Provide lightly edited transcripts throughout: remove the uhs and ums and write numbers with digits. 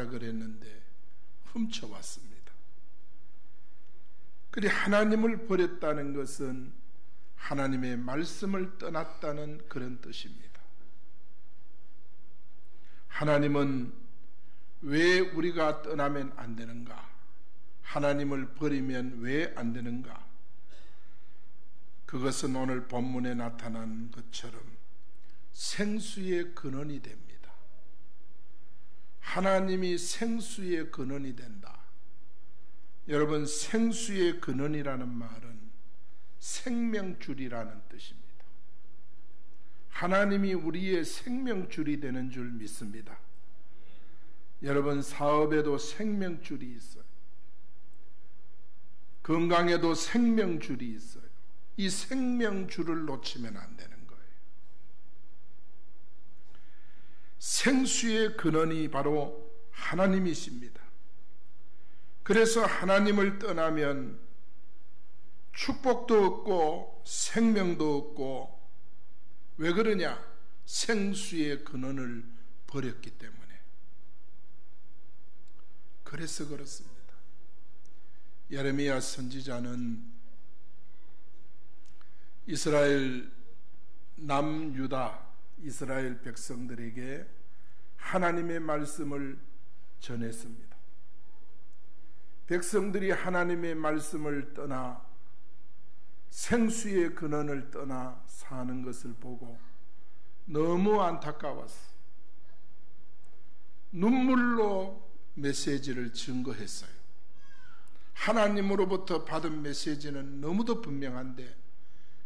그랬는데 훔쳐왔습니다. 그리 하나님을 버렸다는 것은 하나님의 말씀을 떠났다는 그런 뜻입니다. 하나님은 왜 우리가 떠나면 안 되는가? 하나님을 버리면 왜 안 되는가? 그것은 오늘 본문에 나타난 것처럼 생수의 근원이 됩니다. 하나님이 생수의 근원이 된다. 여러분, 생수의 근원이라는 말은 생명줄이라는 뜻입니다. 하나님이 우리의 생명줄이 되는 줄 믿습니다. 여러분, 사업에도 생명줄이 있어요. 건강에도 생명줄이 있어요. 이 생명줄을 놓치면 안 되는 거예요. 생수의 근원이 바로 하나님이십니다. 그래서 하나님을 떠나면 축복도 없고 생명도 없고, 왜 그러냐? 생수의 근원을 버렸기 때문에. 그래서 그렇습니다. 예레미야 선지자는 이스라엘 남유다 이스라엘 백성들에게 하나님의 말씀을 전했습니다. 백성들이 하나님의 말씀을 떠나 생수의 근원을 떠나 사는 것을 보고 너무 안타까웠어. 눈물로 메시지를 증거했어요. 하나님으로부터 받은 메시지는 너무도 분명한데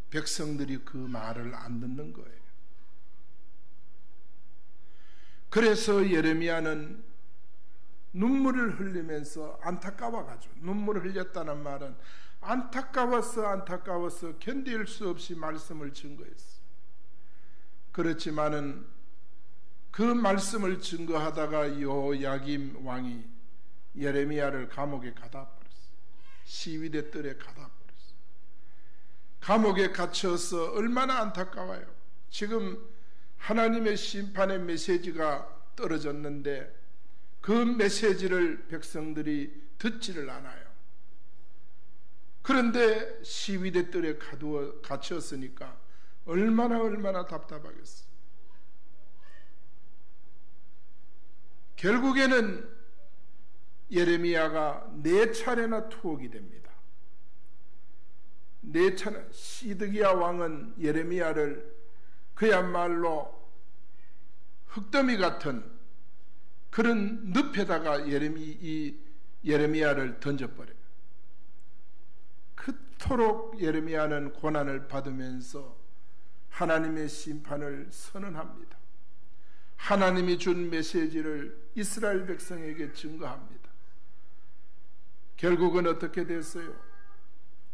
백성들이 그 말을 안 듣는 거예요. 그래서 예레미야는 눈물을 흘리면서 안타까워가지고, 눈물을 흘렸다는 말은 안타까워서 견딜 수 없이 말씀을 증거했어. 그렇지만은 그 말씀을 증거하다가 요야김 왕이 예레미야를 감옥에 가다 버렸어. 시위대 뜰에 가다 버렸어. 감옥에 갇혀서 얼마나 안타까워요. 지금 하나님의 심판의 메시지가 떨어졌는데 그 메시지를 백성들이 듣지를 않아요. 그런데 시위대 뜰에 갇혔으니까 얼마나 답답하겠어. 결국에는 예레미야가 4차례나 투옥이 됩니다. 4차례. 시드기야 왕은 예레미야를 그야말로 흙더미 같은 그런 늪에다가 예레미야를 던져버려요. 그토록 예레미야는 고난을 받으면서 하나님의 심판을 선언합니다. 하나님이 준 메시지를 이스라엘 백성에게 증거합니다. 결국은 어떻게 됐어요?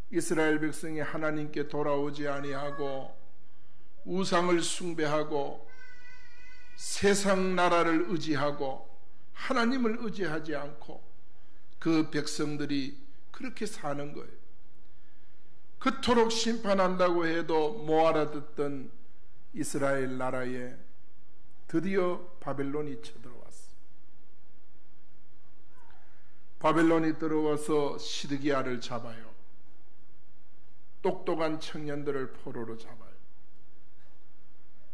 이스라엘 백성이 하나님께 돌아오지 아니하고 우상을 숭배하고 세상 나라를 의지하고 하나님을 의지하지 않고 그 백성들이 그렇게 사는 거예요. 그토록 심판한다고 해도 못 알아듣던 이스라엘 나라에 드디어 바벨론이 쳐들어왔어. 바벨론이 들어와서 시드기야를 잡아요. 똑똑한 청년들을 포로로 잡아요.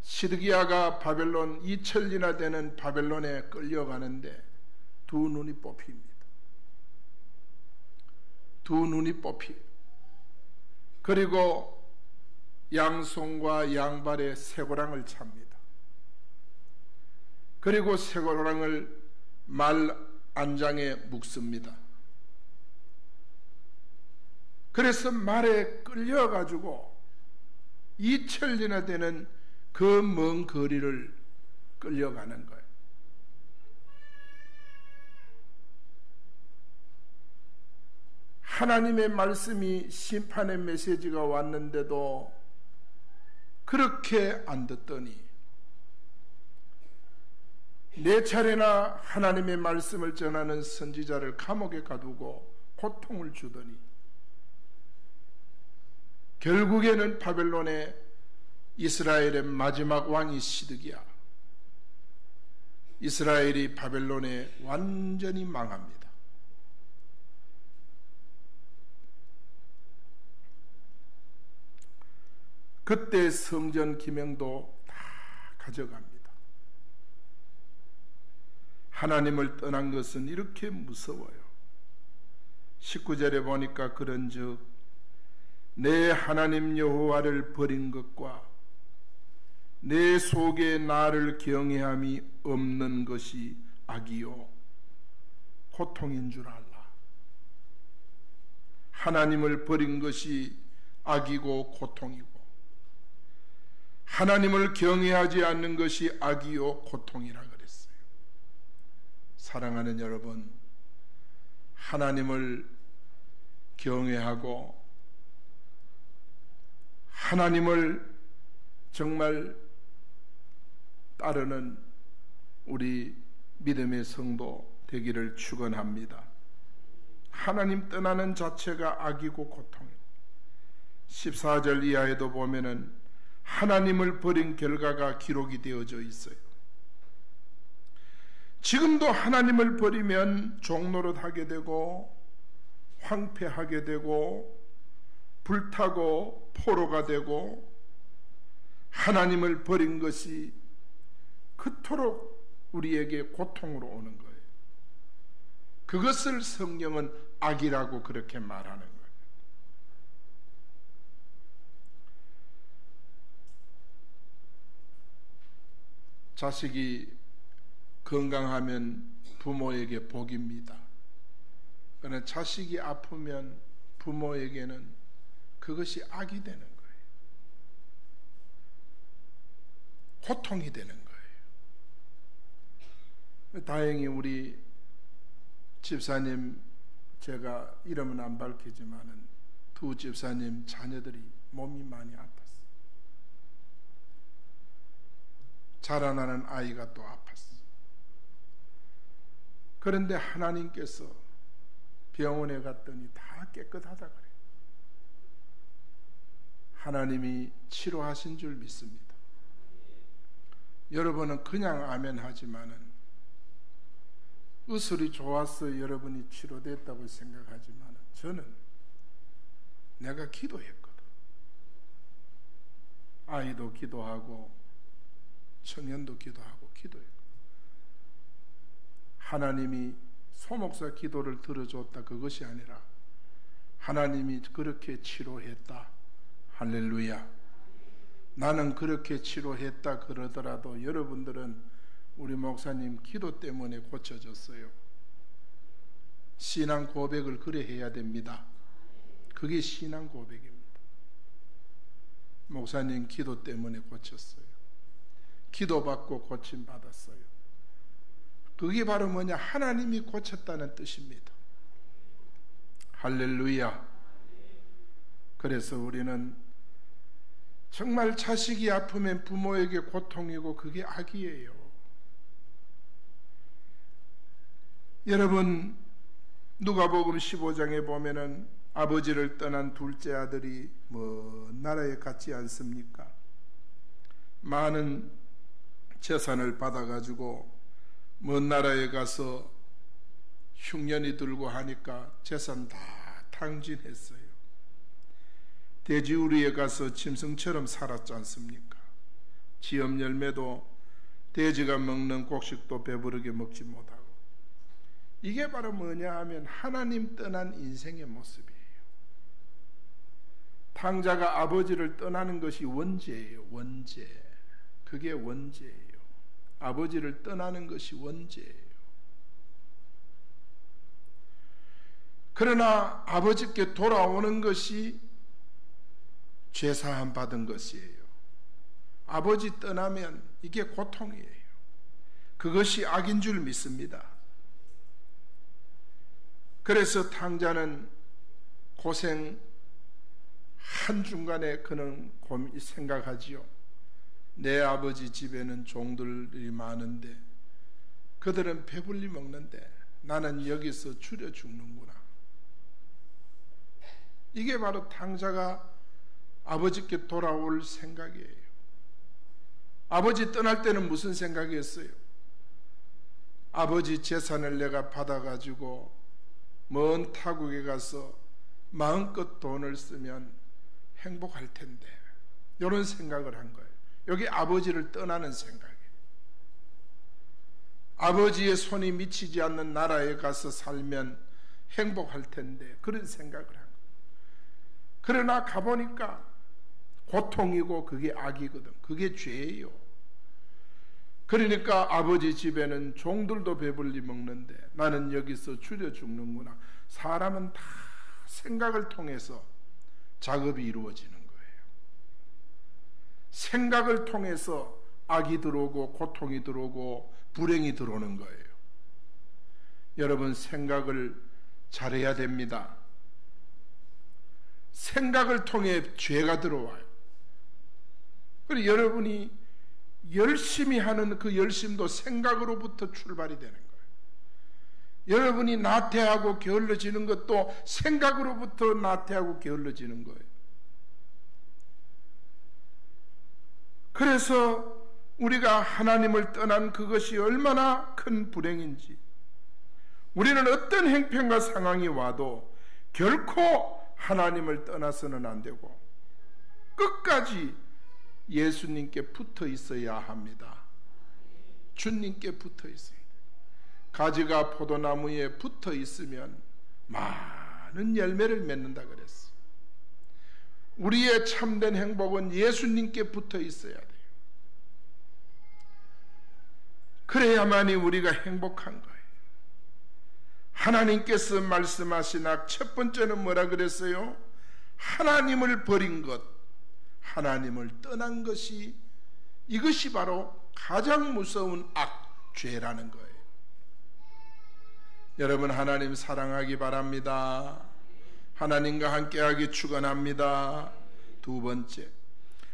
시드기야가 바벨론 2000리나 되는 바벨론에 끌려가는데 두 눈이 뽑힙니다. 두 눈이 뽑히. 그리고 양손과 양발에 쇠고랑을 찹니다. 그리고 쇠고랑을 말 안장에 묶습니다. 그래서 말에 끌려가지고 2000리나 되는 그 먼 거리를 끌려가는 거예요. 하나님의 말씀이 심판의 메시지가 왔는데도 그렇게 안 듣더니 4차례나 하나님의 말씀을 전하는 선지자를 감옥에 가두고 고통을 주더니 결국에는 바벨론의 이스라엘의 마지막 왕이 시드기야. 이스라엘이 바벨론에 완전히 망합니다. 그때 성전 기명도 다 가져갑니다. 하나님을 떠난 것은 이렇게 무서워요. 19절에 보니까 그런즉 내 하나님 여호와를 버린 것과 내 속에 나를 경외함이 없는 것이 악이요 고통인 줄 알라. 하나님을 버린 것이 악이고 고통이고 하나님을 경외하지 않는 것이 악이요 고통이라 그랬어요. 사랑하는 여러분, 하나님을 경외하고 하나님을 정말 따르는 우리 믿음의 성도 되기를 축원합니다. 하나님 떠나는 자체가 악이고 고통이고 14절 이하에도 보면은 하나님을 버린 결과가 기록이 되어져 있어요. 지금도 하나님을 버리면 종노릇하게 되고 황폐하게 되고 불타고 포로가 되고 하나님을 버린 것이 그토록 우리에게 고통으로 오는 거예요. 그것을 성경은 악이라고 그렇게 말하는 거예요. 자식이 건강하면 부모에게 복입니다. 그러나 자식이 아프면 부모에게는 그것이 악이 되는 거예요. 고통이 되는 거예요. 다행히 우리 집사님, 제가 이름은 안 밝히지만은 두 집사님 자녀들이 몸이 많이 아팠어요. 자라나는 아이가 또 아팠어요. 그런데 하나님께서 병원에 갔더니 다 깨끗하다 그래요. 하나님이 치료하신 줄 믿습니다. 여러분은 그냥 아멘 하지만은 의술이 좋아서 여러분이 치료됐다고 생각하지만은 저는 내가 기도했거든. 아이도 기도하고 청년도 기도하고 기도했거든. 하나님이 소목사 기도를 들어줬다 그것이 아니라 하나님이 그렇게 치료했다. 할렐루야. 나는 그렇게 치료했다 그러더라도 여러분들은 우리 목사님 기도 때문에 고쳐졌어요. 신앙 고백을 그래 해야 됩니다. 그게 신앙 고백입니다. 목사님 기도 때문에 고쳤어요. 기도받고 고침받았어요. 그게 바로 뭐냐? 하나님이 고쳤다는 뜻입니다. 할렐루야. 그래서 우리는 정말 자식이 아프면 부모에게 고통이고 그게 악이에요. 여러분, 누가복음 15장에 보면은 아버지를 떠난 둘째 아들이 먼 나라에 갔지 않습니까? 많은 재산을 받아가지고 먼 나라에 가서 흉년이 들고 하니까 재산 다 탕진했어요. 돼지우리에 가서 짐승처럼 살았지 않습니까? 지엄 열매도 돼지가 먹는 곡식도 배부르게 먹지 못하고. 이게 바로 뭐냐 하면 하나님 떠난 인생의 모습이에요. 탕자가 아버지를 떠나는 것이 원죄예요. 원죄. 그게 원죄예요. 아버지를 떠나는 것이 원죄예요. 그러나 아버지께 돌아오는 것이 죄사함 받은 것이에요. 아버지 떠나면 이게 고통이에요. 그것이 악인 줄 믿습니다. 그래서 탕자는 고생 한중간에 그는 생각하지요. 내 아버지 집에는 종들이 많은데 그들은 배불리 먹는데 나는 여기서 줄여 죽는구나. 이게 바로 탕자가 아버지께 돌아올 생각이에요. 아버지 떠날 때는 무슨 생각이었어요? 아버지 재산을 내가 받아가지고 먼 타국에 가서 마음껏 돈을 쓰면 행복할 텐데, 이런 생각을 한 거예요. 여기 아버지를 떠나는 생각이에요. 아버지의 손이 미치지 않는 나라에 가서 살면 행복할 텐데, 그런 생각을 한 거예요. 그러나 가보니까 고통이고 그게 악이거든. 그게 죄예요. 그러니까 아버지 집에는 종들도 배불리 먹는데 나는 여기서 줄여 죽는구나. 사람은 다 생각을 통해서 작업이 이루어지는 거예요. 생각을 통해서 악이 들어오고 고통이 들어오고 불행이 들어오는 거예요. 여러분, 생각을 잘해야 됩니다. 생각을 통해 죄가 들어와요. 그리고 여러분이 열심히 하는 그 열심도 생각으로부터 출발이 되는 거예요. 여러분이 나태하고 게을러지는 것도 생각으로부터 나태하고 게을러지는 거예요. 그래서 우리가 하나님을 떠난 그것이 얼마나 큰 불행인지, 우리는 어떤 형편과 상황이 와도 결코 하나님을 떠나서는 안 되고 끝까지 예수님께 붙어 있어야 합니다. 주님께 붙어 있어야 돼요. 가지가 포도나무에 붙어 있으면 많은 열매를 맺는다 그랬어요. 우리의 참된 행복은 예수님께 붙어 있어야 돼요. 그래야만이 우리가 행복한 거예요. 하나님께서 말씀하신 첫 번째는 뭐라 그랬어요? 하나님을 버린 것, 하나님을 떠난 것이, 이것이 바로 가장 무서운 죄라는 거예요. 여러분, 하나님 사랑하기 바랍니다. 하나님과 함께하기 축원합니다. 두 번째,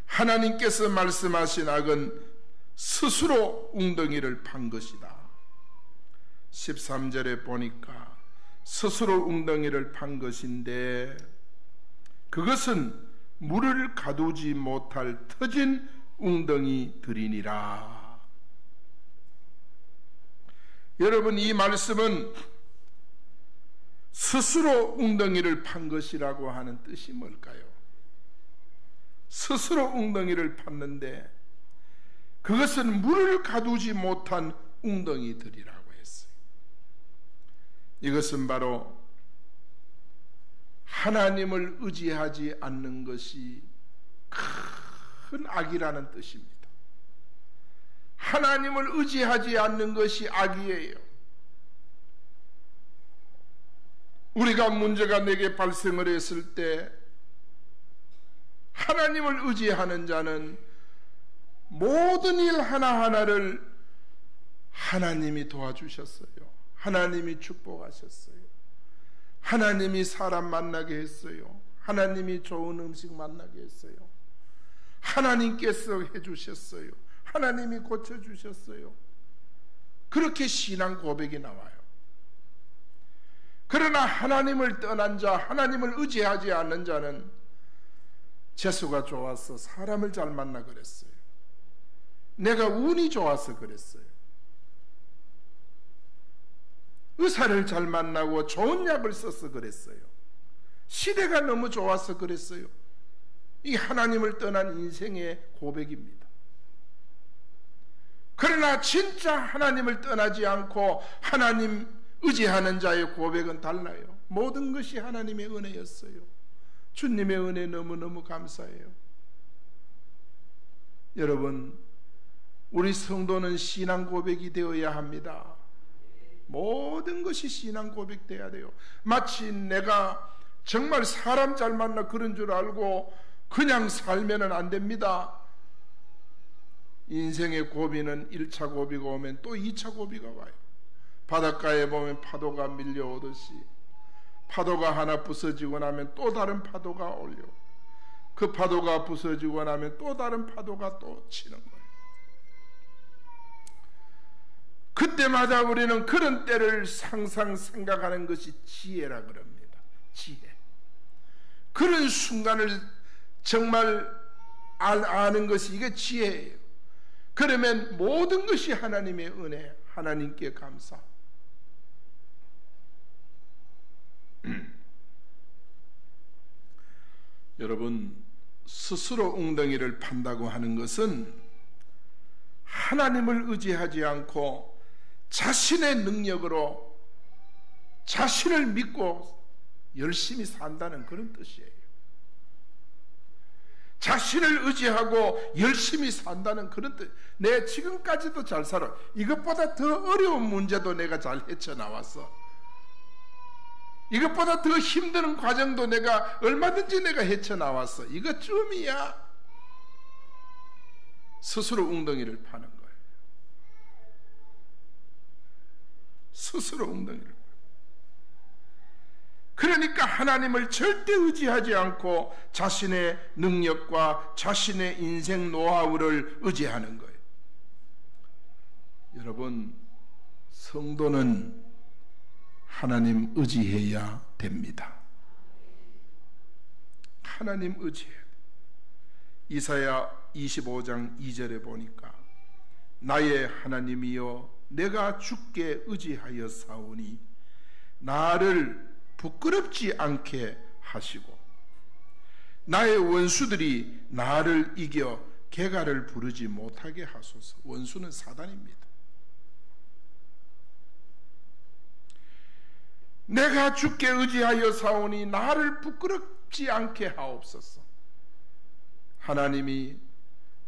하나님께서 말씀하신 악은 스스로 웅덩이를 판 것이다. 13절에 보니까 스스로 웅덩이를 판 것인데 그것은 물을 가두지 못할 터진 웅덩이들이니라. 여러분, 이 말씀은 스스로 웅덩이를 판 것이라고 하는 뜻이 뭘까요? 스스로 웅덩이를 팠는데 그것은 물을 가두지 못한 웅덩이들이라고 했어요. 이것은 바로 하나님을 의지하지 않는 것이 큰 악이라는 뜻입니다. 하나님을 의지하지 않는 것이 악이에요. 우리가 문제가 내게 발생을 했을 때 하나님을 의지하는 자는 모든 일 하나하나를 하나님이 도와주셨어요. 하나님이 축복하셨어요. 하나님이 사람 만나게 했어요. 하나님이 좋은 음식 만나게 했어요. 하나님께서 해주셨어요. 하나님이 고쳐주셨어요. 그렇게 신앙 고백이 나와요. 그러나 하나님을 떠난 자, 하나님을 의지하지 않는 자는 재수가 좋아서 사람을 잘 만나 그랬어요. 내가 운이 좋아서 그랬어요. 의사를 잘 만나고 좋은 약을 써서 그랬어요. 시대가 너무 좋아서 그랬어요. 이 하나님을 떠난 인생의 고백입니다. 그러나 진짜 하나님을 떠나지 않고 하나님 의지하는 자의 고백은 달라요. 모든 것이 하나님의 은혜였어요. 주님의 은혜 너무너무 감사해요. 여러분, 우리 성도는 신앙 고백이 되어야 합니다. 모든 것이 신앙 고백돼야 돼요. 마치 내가 정말 사람 잘 만나 그런 줄 알고 그냥 살면 안 됩니다. 인생의 고비는 1차 고비가 오면 또 2차 고비가 와요. 바닷가에 보면 파도가 밀려오듯이 파도가 하나 부서지고 나면 또 다른 파도가 올려. 그 파도가 부서지고 나면 또 다른 파도가 또 치는 거예요. 그때마다 우리는 그런 때를 항상 생각하는 것이 지혜라 그럽니다. 지혜. 그런 순간을 정말 아는 것이 이게 지혜예요. 그러면 모든 것이 하나님의 은혜, 하나님께 감사. 여러분, 스스로 웅덩이를 판다고 하는 것은 하나님을 의지하지 않고 자신의 능력으로 자신을 믿고 열심히 산다는 그런 뜻이에요. 자신을 의지하고 열심히 산다는 그런 뜻. 내 지금까지도 잘 살아. 이것보다 더 어려운 문제도 내가 잘 헤쳐나왔어. 이것보다 더 힘든 과정도 내가 얼마든지 내가 헤쳐나왔어. 이것쯤이야 스스로 웅덩이를 파는 거예요. 스스로 웅덩이를. 그러니까 하나님을 절대 의지하지 않고 자신의 능력과 자신의 인생 노하우를 의지하는 거예요. 여러분, 성도는 하나님 의지해야 됩니다. 하나님 의지해야 돼요. 이사야 25장 2절에 보니까 나의 하나님이여 내가 주께 의지하여 사오니 나를 부끄럽지 않게 하시고 나의 원수들이 나를 이겨 개가를 부르지 못하게 하소서. 원수는 사단입니다. 내가 주께 의지하여 사오니 나를 부끄럽지 않게 하옵소서. 하나님이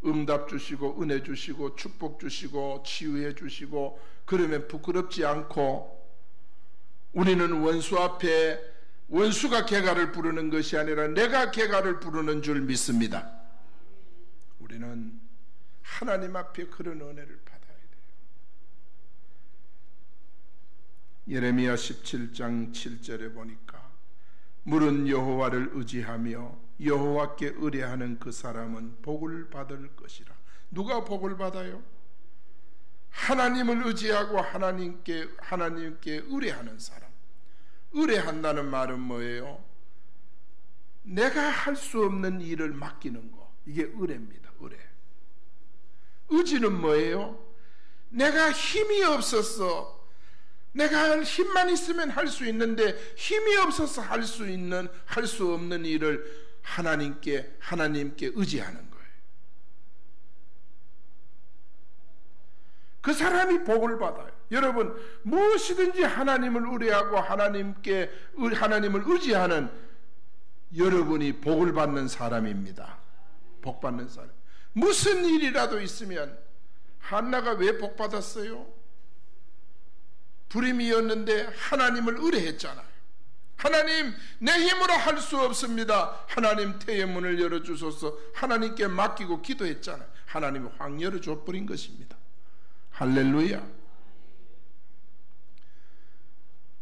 응답 주시고 은혜 주시고 축복 주시고 치유해 주시고 그러면 부끄럽지 않고 우리는 원수 앞에 원수가 개가를 부르는 것이 아니라 내가 개가를 부르는 줄 믿습니다. 우리는 하나님 앞에 그런 은혜를 받아야 돼요. 예레미야 17장 7절에 보니까 물은 여호와를 의지하며 여호와께 의뢰하는 그 사람은 복을 받을 것이라. 누가 복을 받아요? 하나님을 의지하고 하나님께 의뢰하는 사람. 의뢰한다는 말은 뭐예요? 내가 할 수 없는 일을 맡기는 거. 이게 의뢰입니다. 의뢰. 의지는 뭐예요? 내가 힘이 없어서, 내가 힘만 있으면 할 수 있는데 힘이 없어서 할 수 없는 일을 하나님께 의지하는 거예요. 그 사람이 복을 받아요. 여러분, 무엇이든지 하나님을 의뢰하고 하나님을 의지하는 여러분이 복을 받는 사람입니다. 복 받는 사람. 무슨 일이라도 있으면 한나가 왜 복 받았어요? 불임이었는데 하나님을 의뢰했잖아요. 하나님, 내 힘으로 할 수 없습니다. 하나님 태의 문을 열어주소서. 하나님께 맡기고 기도했잖아요. 하나님이 확 열어줘 버린 것입니다. 할렐루야.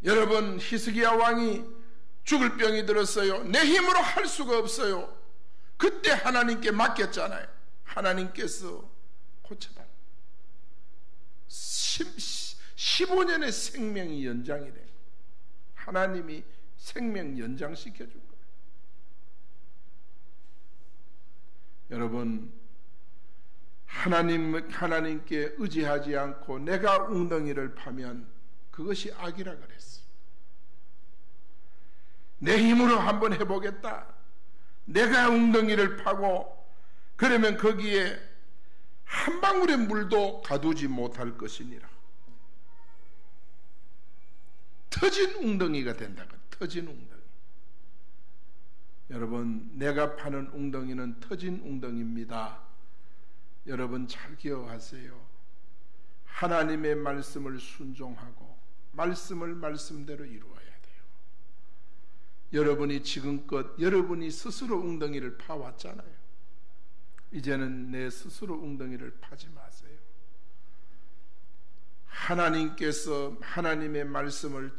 여러분, 히스기야 왕이 죽을 병이 들었어요. 내 힘으로 할 수가 없어요. 그때 하나님께 맡겼잖아요. 하나님께서 고쳐달라. 15년의 생명이 연장이 돼요. 하나님이 생명 연장시켜준 거예요. 여러분, 하나님께 의지하지 않고 내가 웅덩이를 파면 그것이 악이라 그랬어. 내 힘으로 한번 해보겠다. 내가 웅덩이를 파고 그러면 거기에 한 방울의 물도 가두지 못할 것이니라. 터진 웅덩이가 된다고. 터진 웅덩이. 여러분, 내가 파는 웅덩이는 터진 웅덩이입니다. 여러분 잘 기억하세요. 하나님의 말씀을 순종하고 말씀을 말씀대로 이루어야 돼요. 여러분이 지금껏 여러분이 스스로 웅덩이를 파왔잖아요. 이제는 내 스스로 웅덩이를 파지 마세요. 하나님께서 하나님의 말씀을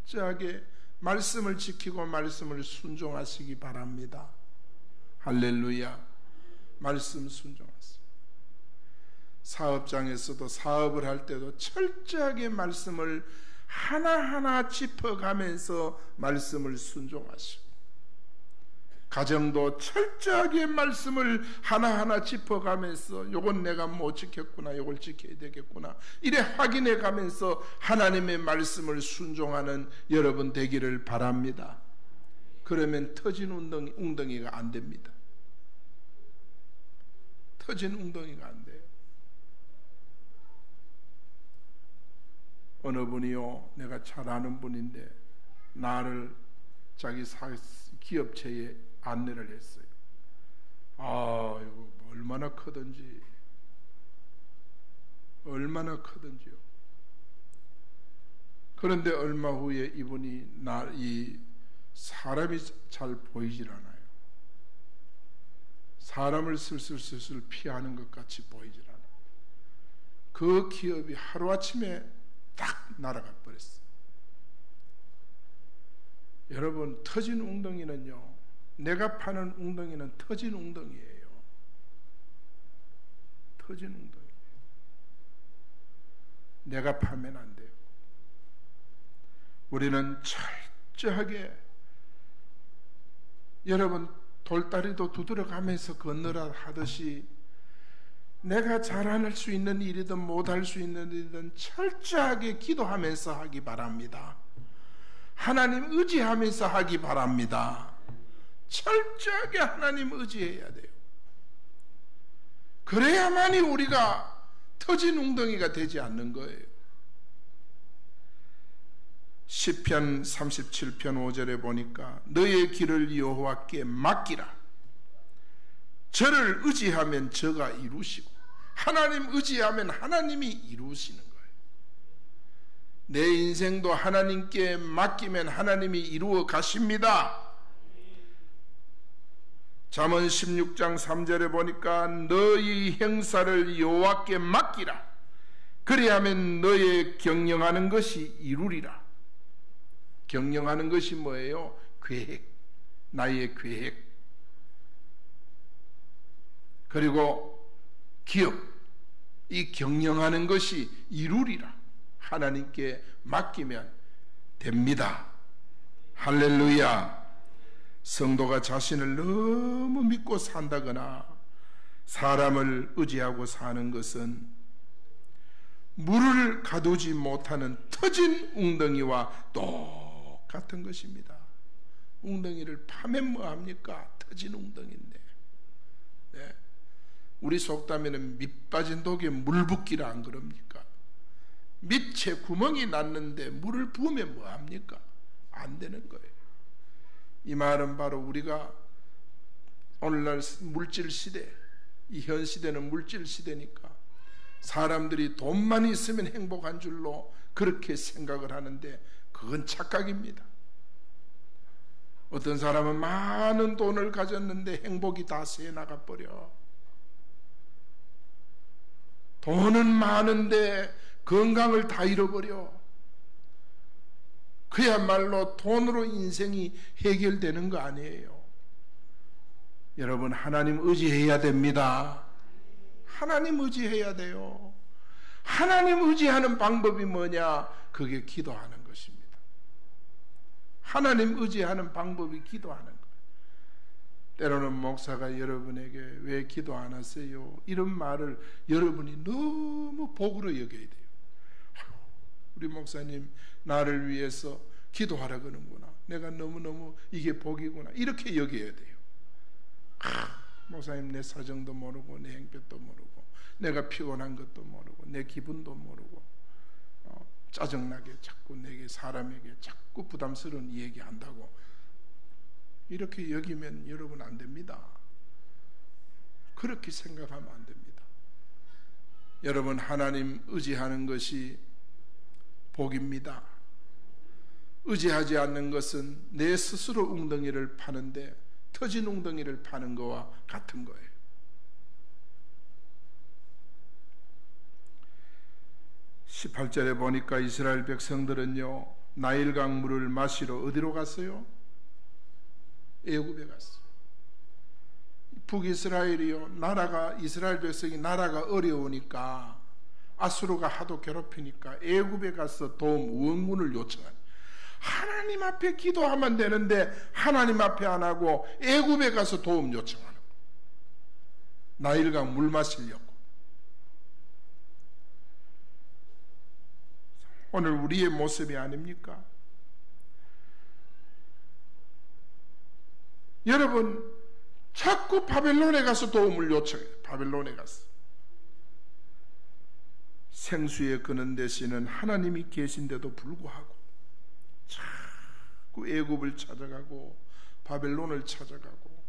철저하게 말씀을 지키고 말씀을 순종하시기 바랍니다. 할렐루야. 말씀 순종하세요. 사업장에서도 사업을 할 때도 철저하게 말씀을 하나하나 짚어가면서 말씀을 순종하시고 가정도 철저하게 말씀을 하나하나 짚어가면서 요건 내가 못 지켰구나, 요걸 지켜야 되겠구나, 이래 확인해 가면서 하나님의 말씀을 순종하는 여러분 되기를 바랍니다. 그러면 터진 웅덩이가 안 됩니다. 터진 웅덩이가 안 돼요. 어느 분이요, 내가 잘 아는 분인데 나를 자기 기업체에 안내를 했어요. 이거 얼마나 크든지요. 그런데 얼마 후에 이분이 이 사람이 잘 보이질 않아요. 사람을 슬슬 피하는 것 같이 보이질 않아요. 그 기업이 하루아침에 딱 날아가 버렸어요. 여러분, 터진 웅덩이는요, 내가 파는 웅덩이는 터진 웅덩이에요. 터진 웅덩이. 내가 파면 안 돼요. 우리는 철저하게, 여러분 돌다리도 두드려가면서 건너라 하듯이 내가 잘할 수 있는 일이든 못할 수 있는 일이든 철저하게 기도하면서 하기 바랍니다. 하나님 의지하면서 하기 바랍니다. 철저하게 하나님 의지해야 돼요. 그래야만이 우리가 터진 웅덩이가 되지 않는 거예요. 시편 37편 5절에 보니까 너의 길을 여호와께 맡기라. 저를 의지하면 저가 이루시고, 하나님 의지하면 하나님이 이루시는 거예요. 내 인생도 하나님께 맡기면 하나님이 이루어 가십니다. 잠언 16장 3절에 보니까 너희 행사를 여호와께 맡기라. 그리하면 너의 경영하는 것이 이루리라. 경영하는 것이 뭐예요? 계획, 나의 계획. 그리고 기업, 이 경영하는 것이 이루리라. 하나님께 맡기면 됩니다. 할렐루야. 성도가 자신을 너무 믿고 산다거나 사람을 의지하고 사는 것은 물을 가두지 못하는 터진 웅덩이와 똑같은 것입니다. 웅덩이를 파면 뭐합니까? 터진 웅덩이인데. 네. 우리 속담에는 밑 빠진 독에 물 붓기라 안 그럽니까? 밑에 구멍이 났는데 물을 부으면 뭐합니까? 안 되는 거예요. 이 말은 바로 우리가 오늘날 물질 시대, 이 현 시대는 물질 시대니까 사람들이 돈만 있으면 행복한 줄로 그렇게 생각을 하는데 그건 착각입니다. 어떤 사람은 많은 돈을 가졌는데 행복이 다 새나가 버려. 돈은 많은데 건강을 다 잃어버려. 그야말로 돈으로 인생이 해결되는 거 아니에요. 여러분, 하나님 의지해야 됩니다. 하나님 의지해야 돼요. 하나님 의지하는 방법이 뭐냐? 그게 기도하는 것입니다. 하나님 의지하는 방법이 기도하는 거예요. 때로는 목사가 여러분에게 왜 기도 안 하세요? 이런 말을 여러분이 너무 복으로 여겨야 돼요. 우리 목사님 나를 위해서 기도하라 그러는구나. 내가 너무너무 이게 복이구나. 이렇게 여겨야 돼요. 목사님 내 사정도 모르고 내 행편도 모르고 내가 피곤한 것도 모르고 내 기분도 모르고 짜증나게 자꾸 내게 사람에게 자꾸 부담스러운 얘기한다고 이렇게 여기면 여러분 안 됩니다. 그렇게 생각하면 안 됩니다. 여러분, 하나님 의지하는 것이 복입니다. 의지하지 않는 것은 내 스스로 웅덩이를 파는데 터진 웅덩이를 파는 거와 같은 거예요. (18절에) 보니까 이스라엘 백성들은요 나일강 물을 마시러 어디로 갔어요? 애굽에 갔어요. 북이스라엘이요, 나라가, 이스라엘 백성이 나라가 어려우니까 아수르가 하도 괴롭히니까 애굽에 가서 도움, 원군을 요청한. 하나님 앞에 기도하면 되는데 하나님 앞에 안 하고 애굽에 가서 도움 요청하는 거예요. 나일강 물 마시려고. 오늘 우리의 모습이 아닙니까? 여러분, 자꾸 바벨론에 가서 도움을 요청해요. 바벨론에 가서. 생수에 그는 대신은 하나님이 계신데도 불구하고 자꾸 애굽을 찾아가고 바벨론을 찾아가고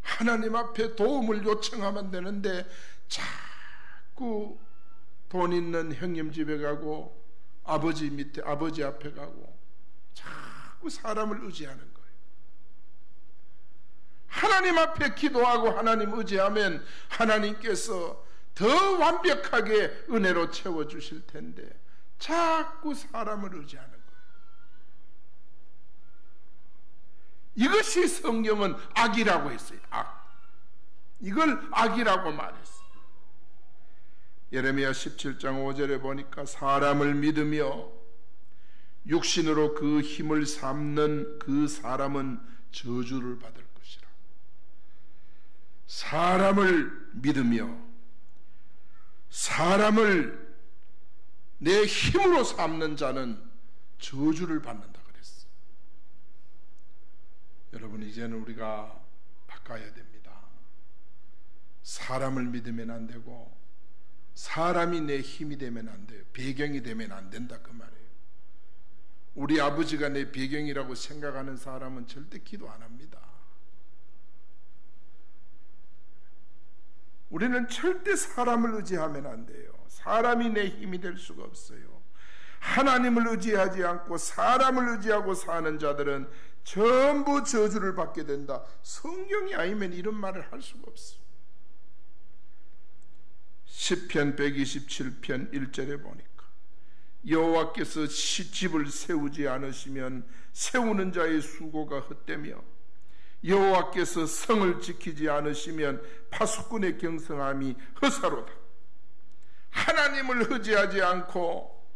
하나님 앞에 도움을 요청하면 되는데 자꾸 돈 있는 형님 집에 가고 아버지 앞에 가고 자꾸 사람을 의지하는 거예요. 하나님 앞에 기도하고 하나님 의지하면 하나님께서 더 완벽하게 은혜로 채워주실 텐데 자꾸 사람을 의지하는 거예요. 이것이 성경은 악이라고 했어요. 악. 이걸 악이라고 말했어요. 예레미야 17장 5절에 보니까 사람을 믿으며 육신으로 그 힘을 삼는 그 사람은 저주를 받을 것이라. 사람을 믿으며 사람을 내 힘으로 삼는 자는 저주를 받는다 그랬어. 여러분, 이제는 우리가 바꿔야 됩니다. 사람을 믿으면 안 되고 사람이 내 힘이 되면 안 돼요. 배경이 되면 안 된다 그 말이에요. 우리 아버지가 내 배경이라고 생각하는 사람은 절대 기도 안 합니다. 우리는 절대 사람을 의지하면 안 돼요. 사람이 내 힘이 될 수가 없어요. 하나님을 의지하지 않고 사람을 의지하고 사는 자들은 전부 저주를 받게 된다. 성경이 아니면 이런 말을 할 수가 없어요. 시편 127편 1절에 보니까 여호와께서 집을 세우지 않으시면 세우는 자의 수고가 헛되며 여호와께서 성을 지키지 않으시면 파수꾼의 경성함이 허사로다. 하나님을 의지하지 않고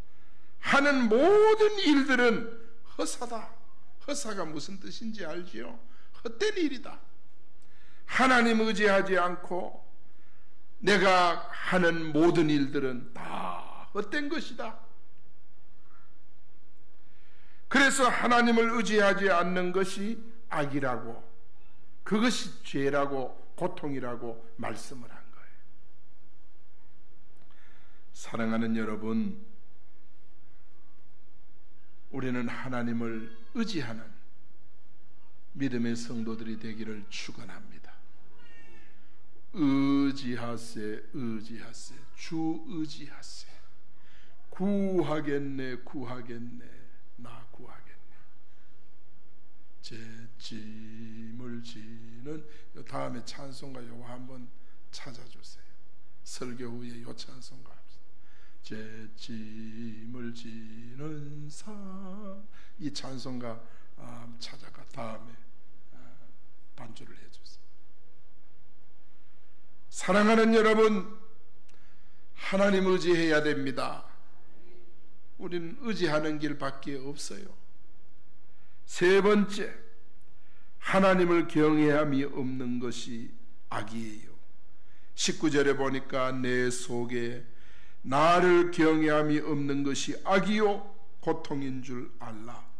하는 모든 일들은 허사다. 허사가 무슨 뜻인지 알지요? 헛된 일이다. 하나님 의지하지 않고 내가 하는 모든 일들은 다 헛된 것이다. 그래서 하나님을 의지하지 않는 것이 악이라고, 그것이 죄라고 고통이라고 말씀을 한 거예요. 사랑하는 여러분, 우리는 하나님을 의지하는 믿음의 성도들이 되기를 축원합니다. 의지하세, 의지하세, 주 의지하세. 구하겠네, 구하겠네, 나 구하겠네. 제 짐을 지는 다음에 찬송가 요거 한번 찾아주세요. 설교 후에 요 찬송가 합시다. 제 짐을 지는 사. 이 찬송가 찾아가 다음에 반주를 해주세요. 사랑하는 여러분, 하나님 의지해야 됩니다. 우리는 의지하는 길밖에 없어요. 세 번째, 하나님을 경외함이 없는 것이 악이에요. 19절에 보니까 내 속에 나를 경외함이 없는 것이 악이요 고통인 줄 알라.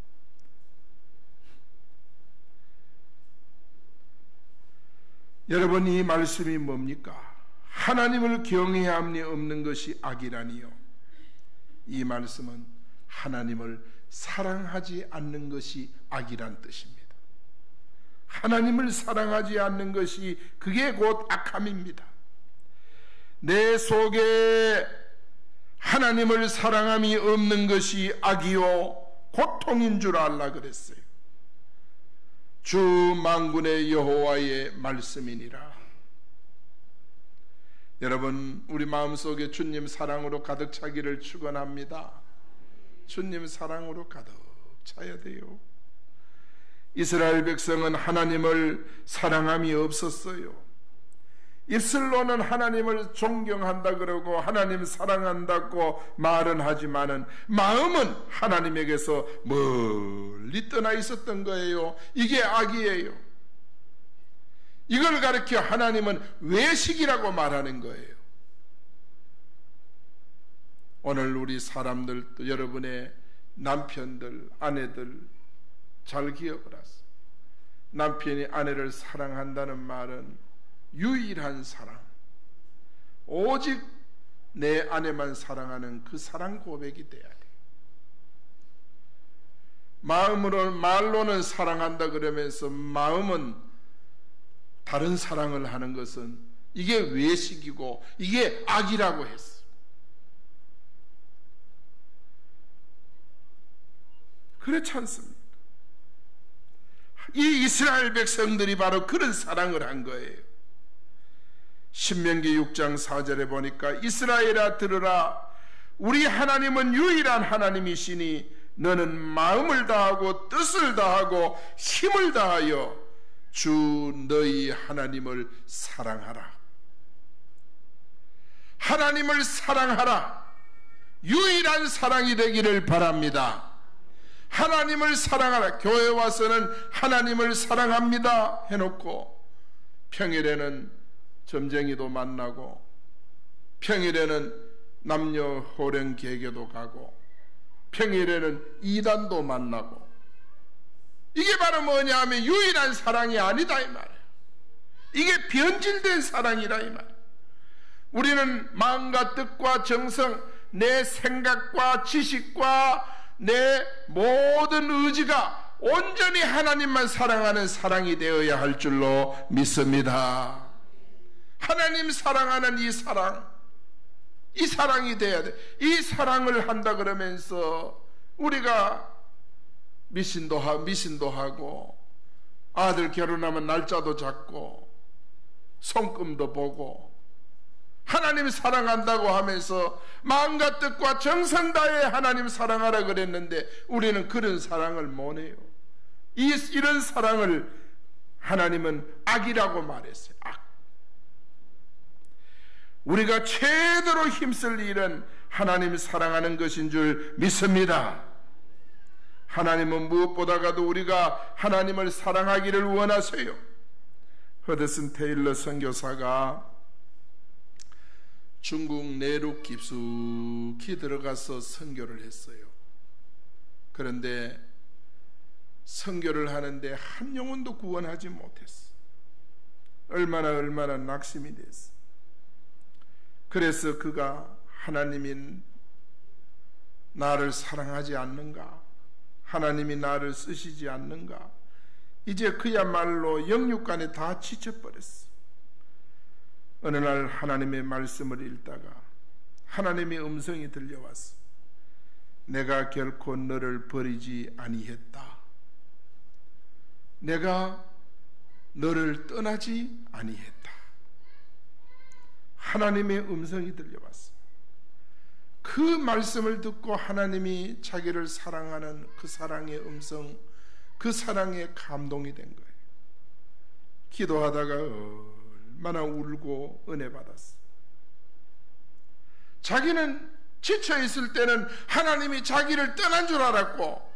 여러분, 이 말씀이 뭡니까? 하나님을 경외함이 없는 것이 악이라니요. 이 말씀은 하나님을 사랑하지 않는 것이 악이란 뜻입니다. 하나님을 사랑하지 않는 것이 그게 곧 악함입니다. 내 속에 하나님을 사랑함이 없는 것이 악이요 고통인 줄 알라 그랬어요. 주 만군의 여호와의 말씀이니라. 여러분, 우리 마음속에 주님 사랑으로 가득 차기를 축원합니다. 주님 사랑으로 가득 차야 돼요. 이스라엘 백성은 하나님을 사랑함이 없었어요. 입술로는 하나님을 존경한다 그러고 하나님 사랑한다고 말은 하지만은 마음은 하나님에게서 멀리 떠나 있었던 거예요. 이게 악이에요. 이걸 가리켜 하나님은 외식이라고 말하는 거예요. 오늘 우리 사람들, 또 여러분의 남편들, 아내들 잘 기억을 하세요. 남편이 아내를 사랑한다는 말은 유일한 사랑, 오직 내 아내만 사랑하는 그 사랑 고백이 돼야 돼. 말로는 사랑한다 그러면서 마음은 다른 사랑을 하는 것은 이게 외식이고 이게 악이라고 했어. 그렇지 않습니까? 이 이스라엘 백성들이 바로 그런 사랑을 한 거예요. 신명기 6장 4절에 보니까 이스라엘아 들으라, 우리 하나님은 유일한 하나님이시니 너는 마음을 다하고 뜻을 다하고 힘을 다하여 주 너희 하나님을 사랑하라. 하나님을 사랑하라. 유일한 사랑이 되기를 바랍니다. 하나님을 사랑하라. 교회 와서는 하나님을 사랑합니다 해놓고 평일에는 점쟁이도 만나고 평일에는 남녀 호령 계교도 가고 평일에는 이단도 만나고, 이게 바로 뭐냐 하면 유일한 사랑이 아니다 이 말이에요. 이게 변질된 사랑이다 이 말이에요. 우리는 마음과 뜻과 정성, 내 생각과 지식과 내 모든 의지가 온전히 하나님만 사랑하는 사랑이 되어야 할 줄로 믿습니다. 하나님 사랑하는 이 사랑이 돼야 돼. 이 사랑을 한다 그러면서 우리가 미신도 하고 아들 결혼하면 날짜도 잡고 손금도 보고 하나님 사랑한다고 하면서 마음과 뜻과 정성 다해 하나님 사랑하라 그랬는데 우리는 그런 사랑을 못 해요. 이런 사랑을 하나님은 악이라고 말했어요. 악. 우리가 최대로 힘쓸 일은 하나님 사랑하는 것인 줄 믿습니다. 하나님은 무엇보다도 우리가 하나님을 사랑하기를 원하세요. 허드슨 테일러 선교사가 중국 내륙 깊숙이 들어가서 선교를 했어요. 그런데 선교를 하는데 한 영혼도 구원하지 못했어. 얼마나 낙심이 됐어. 그래서 그가 하나님이 나를 사랑하지 않는가, 하나님이 나를 쓰시지 않는가, 이제 그야말로 영육간에 다 지쳐버렸어. 어느 날 하나님의 말씀을 읽다가 하나님의 음성이 들려왔어. 내가 결코 너를 버리지 아니했다. 내가 너를 떠나지 아니했다. 하나님의 음성이 들려왔어. 그 말씀을 듣고 하나님이 자기를 사랑하는 그 사랑의 음성, 그 사랑에 감동이 된 거예요. 기도하다가 얼마나 울고 은혜 받았어. 자기는 지쳐 있을 때는 하나님이 자기를 떠난 줄 알았고,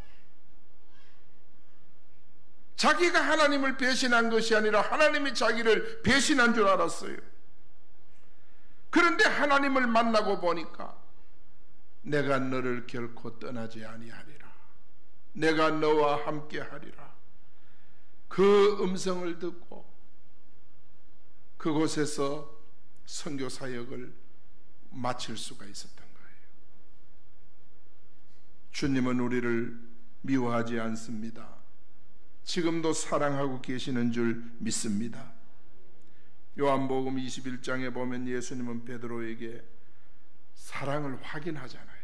자기가 하나님을 배신한 것이 아니라 하나님이 자기를 배신한 줄 알았어요. 그런데 하나님을 만나고 보니까 내가 너를 결코 떠나지 아니하리라, 내가 너와 함께 하리라, 그 음성을 듣고 그곳에서 선교 사역을 마칠 수가 있었던 거예요. 주님은 우리를 미워하지 않습니다. 지금도 사랑하고 계시는 줄 믿습니다. 요한복음 21장에 보면 예수님은 베드로에게 사랑을 확인하잖아요.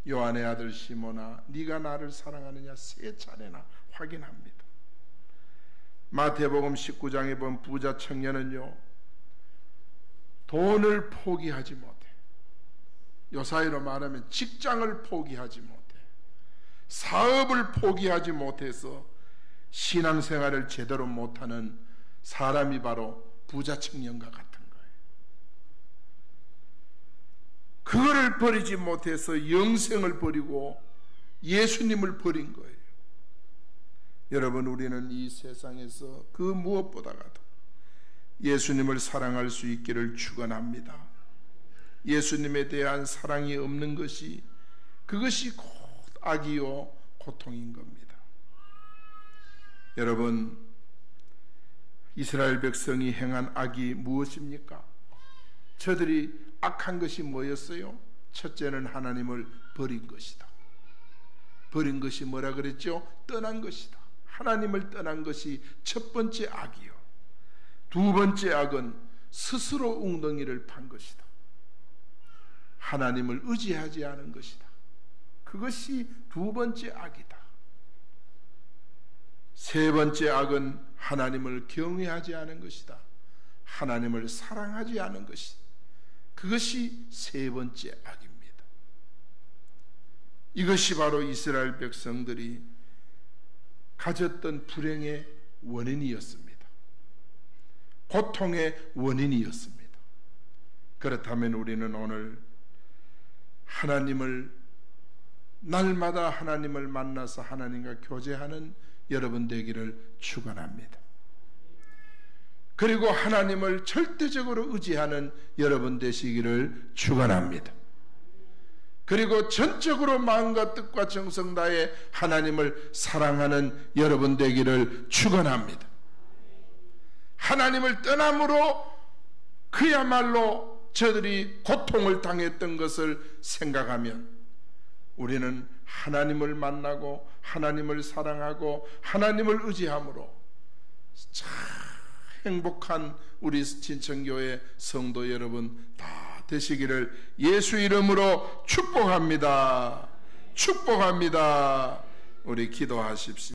요한의 아들 시몬아, 네가 나를 사랑하느냐 3차례나 확인합니다. 마태복음 19장에 보면 부자 청년은요, 돈을 포기하지 못해. 요사이로 말하면 직장을 포기하지 못해. 사업을 포기하지 못해서 신앙생활을 제대로 못하는 사람이 바로 부자 청년과 같은 그거를 버리지 못해서 영생을 버리고 예수님을 버린 거예요. 여러분, 우리는 이 세상에서 그 무엇보다가도 예수님을 사랑할 수 있기를 축원합니다. 예수님에 대한 사랑이 없는 것이, 그것이 곧 악이요 고통인 겁니다. 여러분, 이스라엘 백성이 행한 악이 무엇입니까? 저들이 악한 것이 뭐였어요? 첫째는 하나님을 버린 것이다. 버린 것이 뭐라 그랬죠? 떠난 것이다. 하나님을 떠난 것이 첫 번째 악이요. 두 번째 악은 스스로 웅덩이를 판 것이다. 하나님을 의지하지 않은 것이다. 그것이 두 번째 악이다. 세 번째 악은 하나님을 경외하지 않은 것이다. 하나님을 사랑하지 않은 것이다. 그것이 세 번째 악입니다. 이것이 바로 이스라엘 백성들이 가졌던 불행의 원인이었습니다. 고통의 원인이었습니다. 그렇다면 우리는 오늘 하나님을, 날마다 하나님을 만나서 하나님과 교제하는 여러분 되기를 축원합니다. 그리고 하나님을 절대적으로 의지하는 여러분 되시기를 축원합니다. 그리고 전적으로 마음과 뜻과 정성 다해 하나님을 사랑하는 여러분 되기를 축원합니다. 하나님을 떠남으로 그야말로 저들이 고통을 당했던 것을 생각하면 우리는 하나님을 만나고 하나님을 사랑하고 하나님을 의지함으로 참 행복한 우리 진천교회 성도 여러분 다 되시기를 예수 이름으로 축복합니다. 축복합니다. 우리 기도하십시오.